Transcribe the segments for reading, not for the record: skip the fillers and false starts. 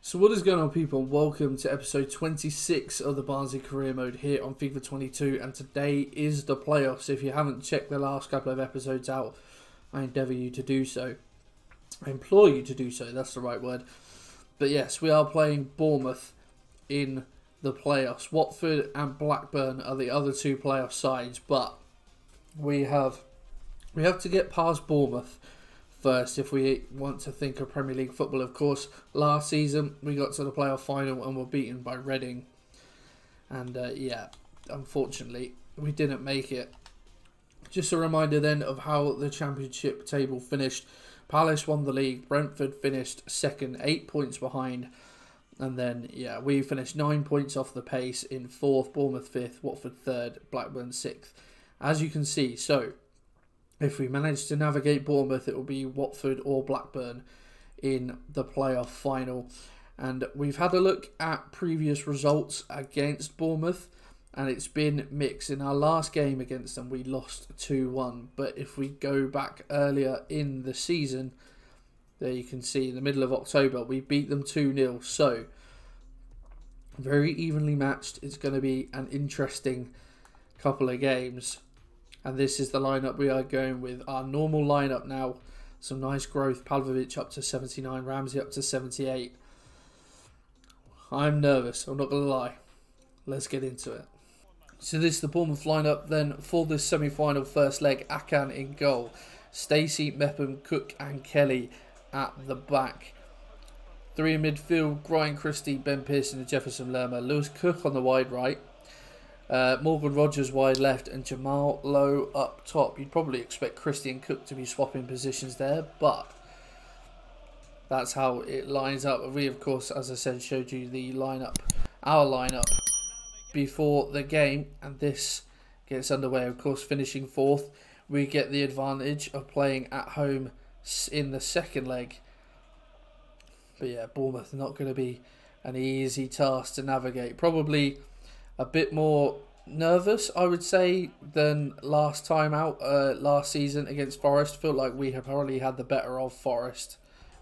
So what is going on, people? Welcome to episode 26 of the Barnsley career mode here on FIFA 22, and today is the playoffs. If you haven't checked the last couple of episodes out, I endeavour you to do so. I implore you to do so, that's the right word. But yes, we are playing Bournemouth in the playoffs. Watford and Blackburn are the other two playoff sides, but we have to get past Bournemouth first if we want to think of Premier League football. Of course, last season we got to the playoff final and were beaten by Reading, and yeah, unfortunately we didn't make it. Just a reminder then of how the championship table finished. Palace won the league, Brentford finished second, 8 points behind, and then yeah, we finished 9 points off the pace in fourth, Bournemouth fifth, Watford third, Blackburn sixth. As you can see, so if we manage to navigate Bournemouth, it will be Watford or Blackburn in the playoff final. And we've had a look at previous results against Bournemouth, and it's been mixed. In our last game against them, we lost 2-1. But if we go back earlier in the season, there you can see in the middle of October, we beat them 2-0. So, very evenly matched. It's going to be an interesting couple of games. And this is the lineup we are going with. Our normal lineup now. Some nice growth. Pavlovic up to 79. Ramsey up to 78. I'm nervous. I'm not going to lie. Let's get into it. So this is the Bournemouth lineup then for this semi-final first leg. Akan in goal. Stacey, Mepham, Cook and Kelly at the back. Three in midfield. Brian Christie, Ben Pearson and Jefferson Lerma. Lewis Cook on the wide right. Morgan Rogers wide left and Jamal Lowe up top. You'd probably expect Christie and Cook to be swapping positions there, but that's how it lines up. We, of course, as I said, showed you the lineup, our lineup, before the game, and this gets underway. Of course, finishing fourth, we get the advantage of playing at home in the second leg. But yeah, Bournemouth not going to be an easy task to navigate. Probably a bit more nervous, I would say, than last time out, last season against Forest. Felt like we have probably had the better of Forest.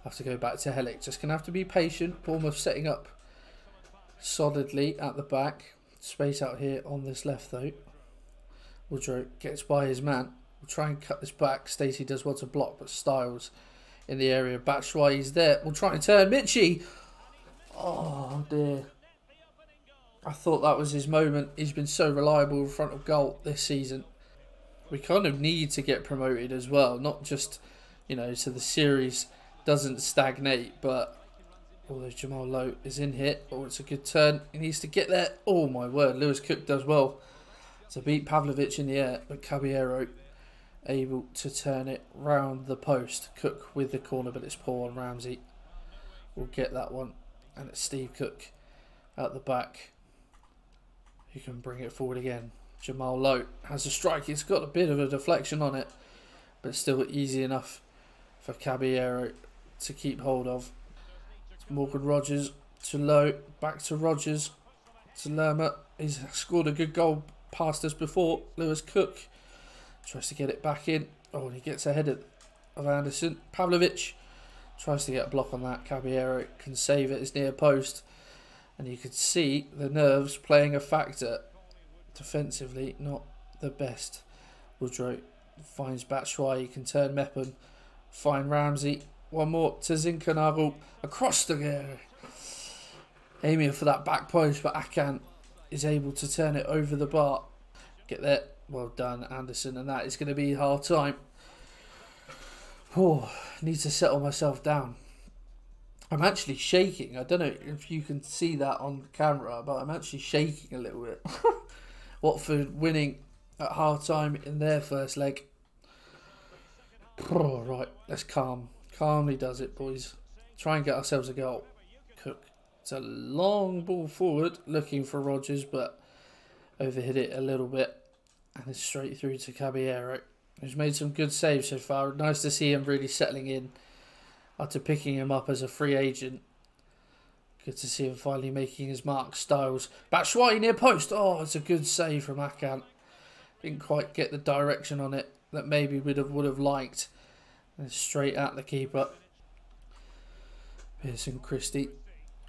Have to go back to Hellick. Just going to have to be patient. Bournemouth setting up solidly at the back. Space out here on this left though. Woodrow gets by his man. We'll try and cut this back. Stacey does well to block, but Styles in the area. Batshuayi's there. We'll try and turn. Mitchie! Oh dear. I thought that was his moment. He's been so reliable in front of goal this season. We kind of need to get promoted as well. Not just, you know, so the series doesn't stagnate. But, although Jamal Lowe is in here. Oh, it's a good turn. He needs to get there. Oh, my word. Lewis Cook does well to beat Pavlovic in the air. But Caballero able to turn it round the post. Cook with the corner, but it's poor on Ramsey. We'll get that one. And it's Steve Cook at the back. You can bring it forward again. Jamal Lowe has a strike. It's got a bit of a deflection on it, but still easy enough for Caballero to keep hold of. It's Morgan Rogers to Lowe. Back to Rogers to Lerma. He's scored a good goal past us before. Lewis Cook tries to get it back in. Oh, and he gets ahead of Anderson. Pavlovic tries to get a block on that. Caballero can save it. It's near post. And you could see the nerves playing a factor. Defensively, not the best. Woodrow finds Batshuayi, can turn Mepham. Find Ramsey. One more to Zinchenko. Across the area. Aiming for that back post, but Akan is able to turn it over the bar. Get there. Well done, Anderson. And that is going to be half time. Oh, need to settle myself down. I'm actually shaking. I don't know if you can see that on camera, but I'm actually shaking a little bit. Watford winning at half-time in their first leg. Oh, right, let's calm. Calmly does it, boys. Try and get ourselves a goal. Cook. It's a long ball forward, looking for Rogers, but overhit it a little bit. And it's straight through to Caballero, who's made some good saves so far. Nice to see him really settling in after picking him up as a free agent. Good to see him finally making his mark. Styles. Batshuayi near post. Oh, it's a good save from Akan. Didn't quite get the direction on it that maybe would have liked. And straight at the keeper. Pearson Christie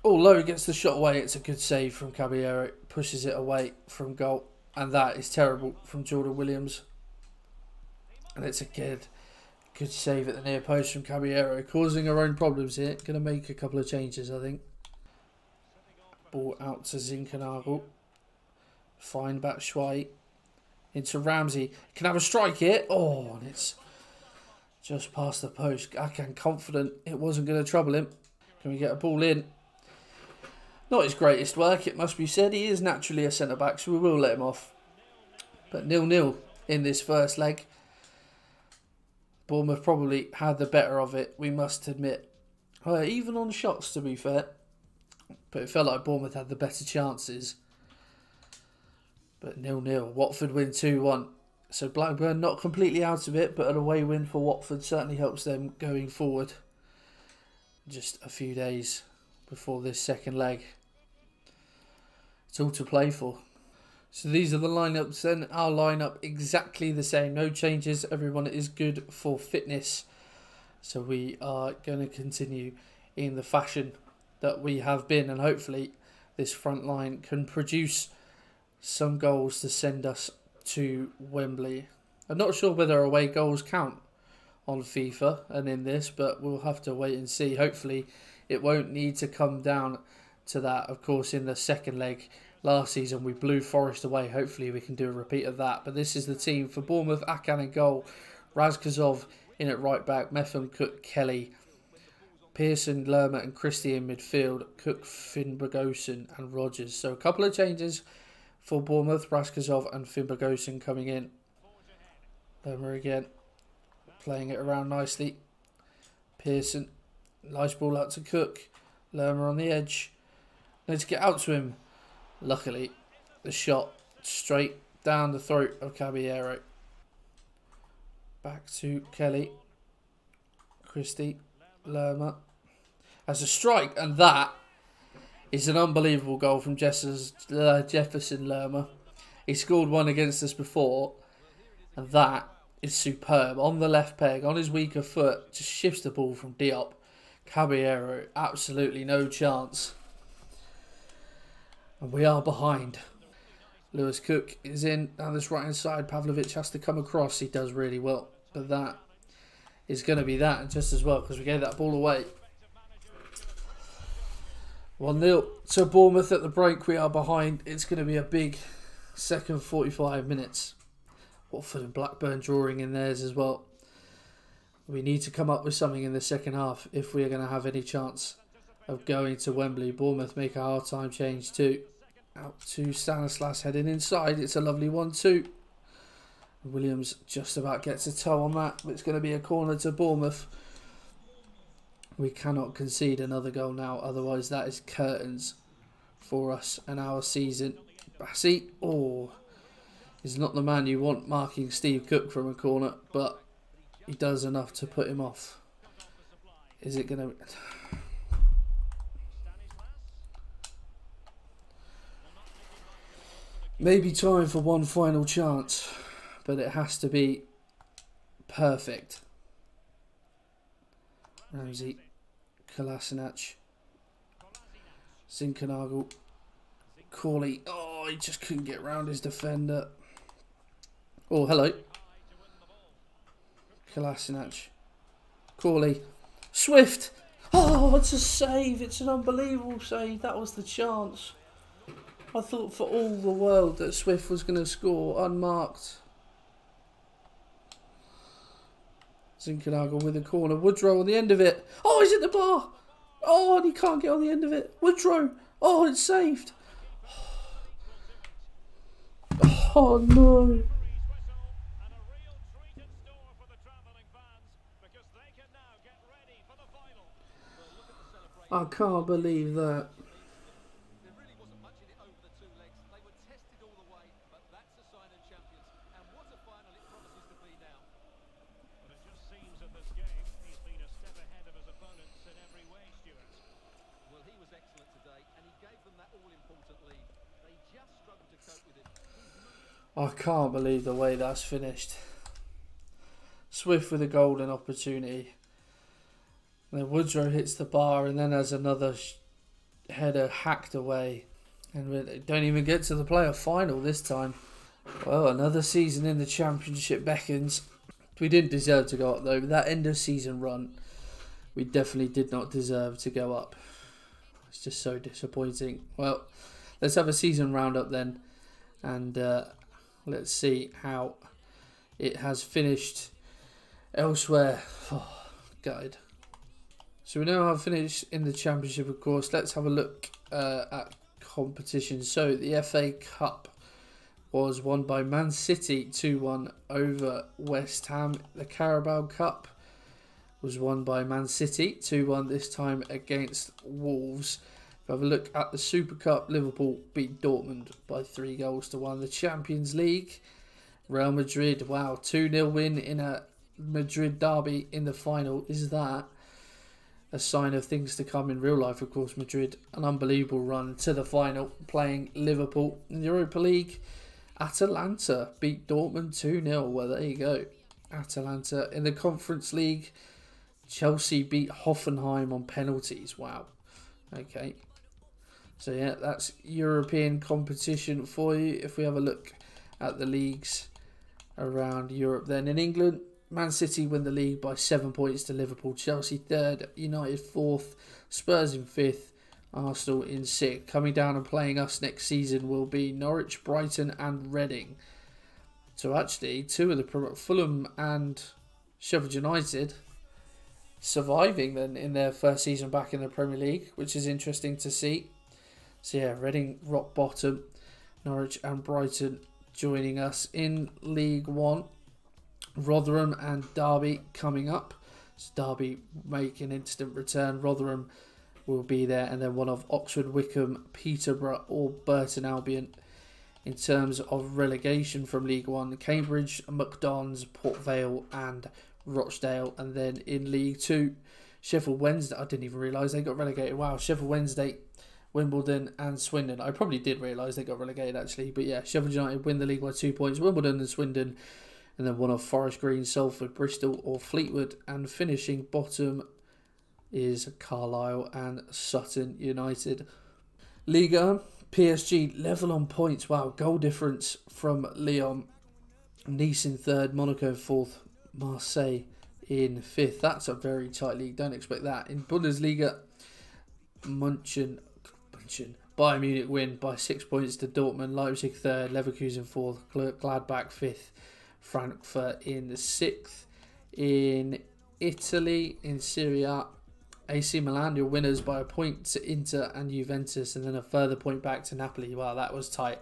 Oh, Lowe gets the shot away. It's a good save from Caballero. Pushes it away from goal. And that is terrible from Jordan Williams. And it's a good save at the near post from Caballero. Causing her own problems here. Going to make a couple of changes, I think. Ball out to Zinkernagel. Fine back Schwei. Into Ramsey. Can have a strike here. Oh, and it's just past the post. Akan confident it wasn't going to trouble him. Can we get a ball in? Not his greatest work, it must be said. He is naturally a centre-back, so we will let him off. But 0-0 in this first leg. Bournemouth probably had the better of it, we must admit. Even on shots, to be fair. But it felt like Bournemouth had the better chances. But 0-0. Watford win 2-1. So Blackburn not completely out of it, but an away win for Watford certainly helps them going forward. Just a few days before this second leg. It's all to play for. So these are the lineups then. Our lineup exactly the same. No changes. Everyone is good for fitness. So we are going to continue in the fashion that we have been. And hopefully this front line can produce some goals to send us to Wembley. I'm not sure whether away goals count on FIFA and in this, but we'll have to wait and see. Hopefully it won't need to come down to that. Of course, in the second leg last season we blew Forest away. Hopefully we can do a repeat of that. But this is the team for Bournemouth. Akan in goal, Razkazov in at right back, Metham, Cook, Kelly, Pearson, Lerma and Christie in midfield, Cook, Finnbogason and Rogers. So a couple of changes for Bournemouth. Razkazov and Finnbogason coming in. Lerma again, playing it around nicely. Pearson, nice ball out to Cook. Lerma on the edge. Let's get out to him. Luckily, the shot straight down the throat of Caballero. Back to Kelly. Christie. Lerma. Has a strike, and that is an unbelievable goal from Jefferson Lerma. He scored one against us before, and that is superb. On the left peg, on his weaker foot, just shifts the ball from Diop. Caballero, absolutely no chance. And we are behind. Lewis Cook is in down this right hand side. Pavlovic has to come across. He does really well. But that is going to be that just as well, because we gave that ball away. 1-0 to Bournemouth at the break. We are behind. It's going to be a big second 45 minutes. Watford and Blackburn drawing in theirs as well. We need to come up with something in the second half if we are going to have any chance of going to Wembley. Bournemouth make a hard-time change too. Out to Stanislas heading inside. It's a lovely 1-2. Williams just about gets a toe on that, but it's going to be a corner to Bournemouth. We cannot concede another goal now, otherwise that is curtains for us and our season. Bassi, is not the man you want marking Steve Cook from a corner, but he does enough to put him off. Is it going to... Maybe time for one final chance, but it has to be perfect. Ramsey, Kolasinac, Zinkernagel, Corley. Oh, he just couldn't get round his defender. Oh, hello. Kolasinac, Corley, Swift. Oh, it's a save. It's an unbelievable save. That was the chance. I thought for all the world that Swift was going to score unmarked. Zinkernagel with a corner. Woodrow on the end of it. Oh, he's at the bar. Oh, and he can't get on the end of it. Woodrow. Oh, it's saved. Oh, no. I can't believe that. I can't believe the way that's finished. Swift with a golden opportunity. And then Woodrow hits the bar and then has another header hacked away. And we don't even get to the playoff final this time. Well, another season in the Championship beckons. We didn't deserve to go up though. With that end of season run, we definitely did not deserve to go up. It's just so disappointing. Well, let's have a season roundup then. And let's see how it has finished elsewhere. Oh, gutted. So we know how I've finished in the Championship, of course. Let's have a look at competition. So the FA Cup was won by Man City 2-1 over West Ham. The Carabao Cup was won by Man City 2-1, this time against Wolves. If we have a look at the Super Cup, Liverpool beat Dortmund by 3-1. The Champions League, Real Madrid, wow, 2-0 win in a Madrid derby in the final. Is that a sign of things to come in real life? Of course, Madrid, an unbelievable run to the final, playing Liverpool. In the Europa League, Atalanta beat Dortmund 2-0. Well, there you go. Atalanta. In the Conference League, Chelsea beat Hoffenheim on penalties. Wow. Okay. So, yeah, that's European competition for you. If we have a look at the leagues around Europe, then in England, Man City win the league by 7 points to Liverpool. Chelsea 3rd, United 4th, Spurs in 5th, Arsenal in 6th. Coming down and playing us next season will be Norwich, Brighton and Reading. So actually, two of the Fulham and Sheffield United surviving then in their first season back in the Premier League, which is interesting to see. So yeah, Reading rock bottom, Norwich and Brighton joining us in League One. Rotherham and Derby coming up. So Derby make an instant return. Rotherham will be there, and then one of Oxford, Wycombe, Peterborough or Burton Albion. In terms of relegation from League One, Cambridge, McDonald's, Port Vale and Rochdale. And then in League Two, Sheffield Wednesday. I didn't even realise they got relegated. Wow, Sheffield Wednesday, Wimbledon and Swindon. I probably did realise they got relegated actually. But yeah, Sheffield United win the league by 2 points. Wimbledon and Swindon. And then one of Forest Green, Salford, Bristol or Fleetwood. And finishing bottom is Carlisle and Sutton United. Liga, PSG level on points. Wow, goal difference from Lyon. Nice in 3rd, Monaco 4th, Marseille in 5th. That's a very tight league. Don't expect that. In Bundesliga, Bayern Munich win by 6 points to Dortmund. Leipzig 3rd, Leverkusen 4th, Gladbach 5th, Frankfurt in the 6th. In Italy, in Serie A, AC Milan, your winners by a point to Inter and Juventus, and then a further point back to Napoli. Wow, that was tight.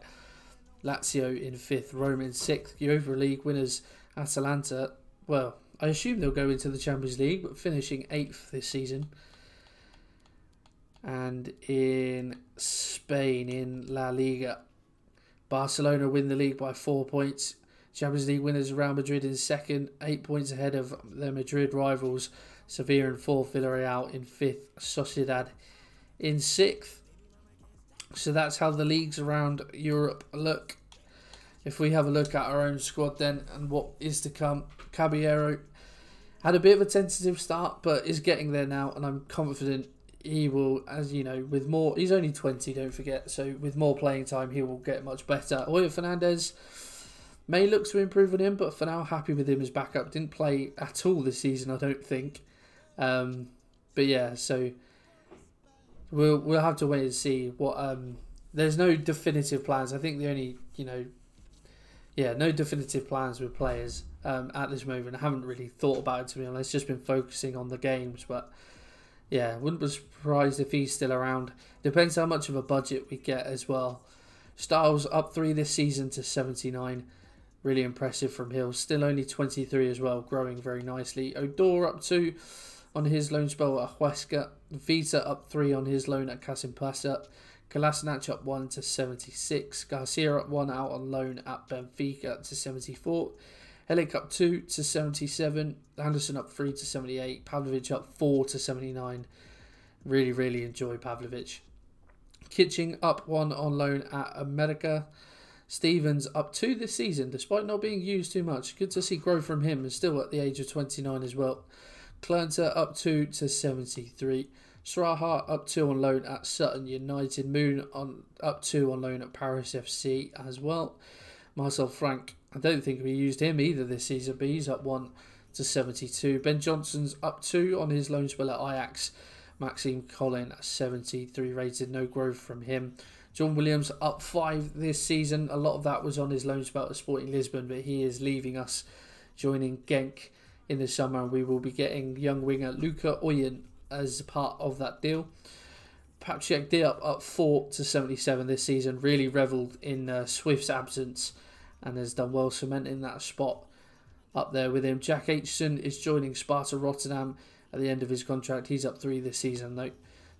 Lazio in 5th, Rome in 6th. Europa League winners, Atalanta. Well, I assume they'll go into the Champions League, but finishing 8th this season. And in Spain, in La Liga, Barcelona win the league by 4 points. Champions League winners Real Madrid in 2nd, 8 points ahead of their Madrid rivals. Sevilla in 4th, Villarreal in 5th, Sociedad in 6th. So that's how the leagues around Europe look. If we have a look at our own squad then and what is to come, Caballero had a bit of a tentative start but is getting there now, and I'm confident he will, as you know, with more, he's only 20, don't forget, so with more playing time he will get much better. Oya Fernandez may look to improve on him, but for now happy with him as backup. Didn't play at all this season, I don't think. But yeah, so we'll have to wait and see what. There's no definitive plans. I think the only no definitive plans with players at this moment. I haven't really thought about it, to be honest. Just been focusing on the games, but yeah, wouldn't be surprised if he's still around. Depends how much of a budget we get as well. Styles up 3 this season to 79. Really impressive from Hill. Still only 23 as well, growing very nicely. Odor up 2 on his loan spell at Huesca. Vita up 3 on his loan at Kasimpasa. Kolasinac up 1 to 76. Garcia up 1 out on loan at Benfica to 74. Helik up 2 to 77. Anderson up 3 to 78. Pavlovic up 4 to 79. Really, really enjoy Pavlovic. Kitching up 1 on loan at America. Stevens up 2 this season, despite not being used too much. Good to see growth from him, and still at the age of 29 as well. Klernter up 2 to 73. Sraha up 2 on loan at Sutton United. Moon up 2 on loan at Paris FC as well. Marcel Frank, I don't think we used him either this season, but he's up 1 to 72. Ben Johnson's up 2 on his loan spell at Ajax. Maxime Collin at 73 rated, no growth from him. John Williams up 5 this season. A lot of that was on his loan spell at Sporting Lisbon, but he is leaving us, joining Genk in the summer, and we will be getting young winger Luca Oyen as part of that deal. Patrick Diop up 4 to 77 this season. Really revelled in Swift's absence and has done well cementing that spot up there with him. Jack Aitchison is joining Sparta Rotterdam at the end of his contract. He's up 3 this season though.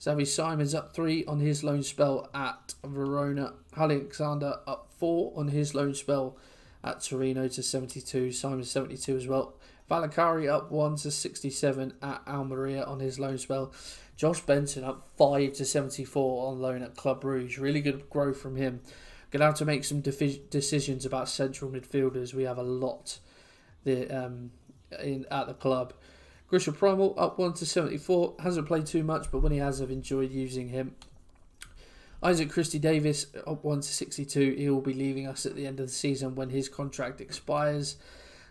Xavi Simon's up 3 on his loan spell at Verona. Alexander up 4 on his loan spell at Torino to 72. Simon's 72 as well. Valakari up 1 to 67 at Almeria on his loan spell. Josh Benson up 5 to 74 on loan at Club Brugge. Really good growth from him. Going to have to make some decisions about central midfielders. We have a lot at the club. Grisha Primal up 1 to 74. Hasn't played too much, but when he has, I've enjoyed using him. Isaac Christie Davis up 1 to 62. He will be leaving us at the end of the season when his contract expires.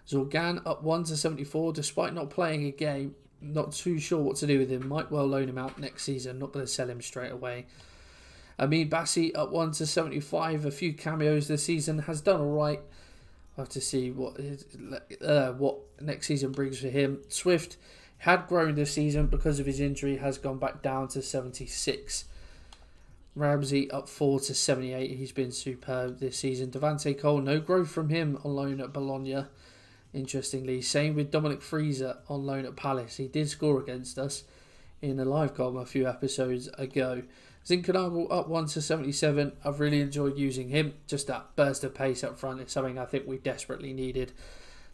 Zorgan up 1 to 74. Despite not playing a game, not too sure what to do with him. Might well loan him out next season. Not going to sell him straight away. Amin Bassi up 1 to 75. A few cameos this season. Has done alright. We'll have to see what next season brings for him. Swift had grown this season because of his injury. Has gone back down to 76. Ramsey up 4 to 78. He's been superb this season. Devante Cole, no growth from him on loan at Bologna. Interestingly, same with Dominic Freezer on loan at Palace. He did score against us in a live column a few episodes ago. Zinkernagel up 1 to 77. I've really enjoyed using him. Just that burst of pace up front is something I think we desperately needed.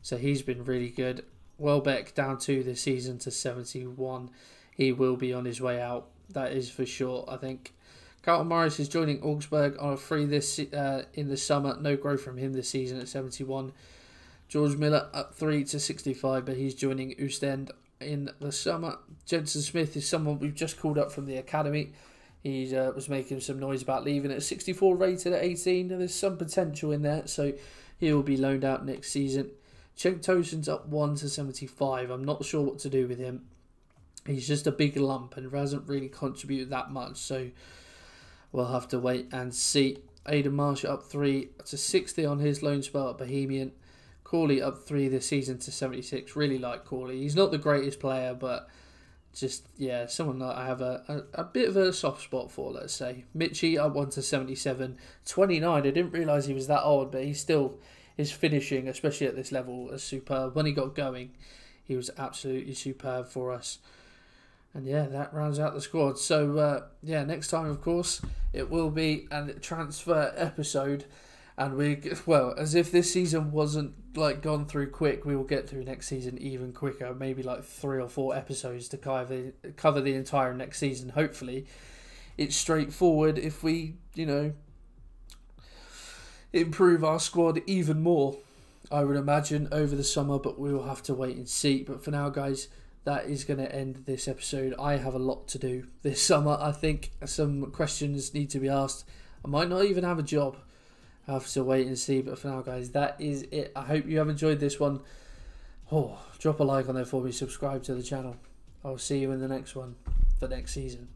So he's been really good. Welbeck down 2 this season to 71. He will be on his way out. That is for sure, I think. Carlton Morris is joining Augsburg on a free in the summer. No growth from him this season at 71. George Miller up 3 to 65, but he's joining Ostend in the summer. Jensen Smith is someone we've just called up from the academy. He was making some noise about leaving at 64, rated at 18. There's some potential in there, so he will be loaned out next season. Cenk Tosun's up 1 to 75. I'm not sure what to do with him. He's just a big lump and hasn't really contributed that much, so we'll have to wait and see. Aidan Marshall up 3 to 60 on his loan spell at Bohemian. Corley up 3 this season to 76. Really like Corley. He's not the greatest player, but just, yeah, someone that I have a bit of a soft spot for, let's say. Mitchie up 1 to 77. 29. I didn't realise he was that old, but he still is finishing, especially at this level, as superb. When he got going, he was absolutely superb for us. And yeah, that rounds out the squad. So, yeah, next time, of course, it will be a transfer episode. And well, as if this season wasn't like gone through quick, we will get through next season even quicker. Maybe like 3 or 4 episodes to cover the entire next season. Hopefully, it's straightforward if we, improve our squad even more. I would imagine over the summer, but we will have to wait and see. But for now, guys, that is going to end this episode. I have a lot to do this summer. I think some questions need to be asked. I might not even have a job. I have to wait and see. But for now, guys, that is it. I hope you have enjoyed this one. Drop a like on there for me. Subscribe to the channel. I'll see you in the next one for next season.